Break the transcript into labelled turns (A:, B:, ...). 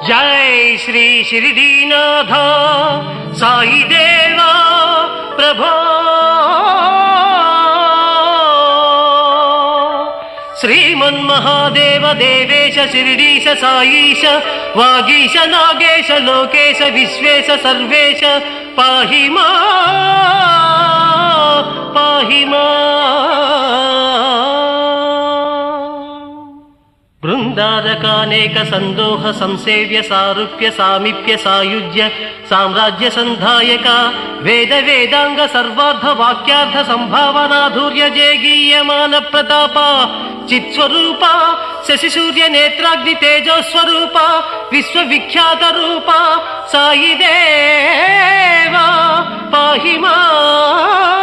A: जय श्री शिरडीनाथ साई देवा प्रभो श्रीमन्महादेव देवेश शिरडीश साईश वागीश नागेश लोकेश विश्वेश सर्वेश पाहि मां बृंदारकानेक संदोह संसेव्य सारूप्य सामीप्य सायुज्य साम्राज्य संधायक वेद वेदांग सर्वार्थ वाक्यार्थ संभावनाधुर्य जयगीयमान प्रताप चित्स्वरूप शशि सूर्य नेत्राग्नि तेजो स्वरूप विश्वविख्यात रूप साई देवा पाहि मां।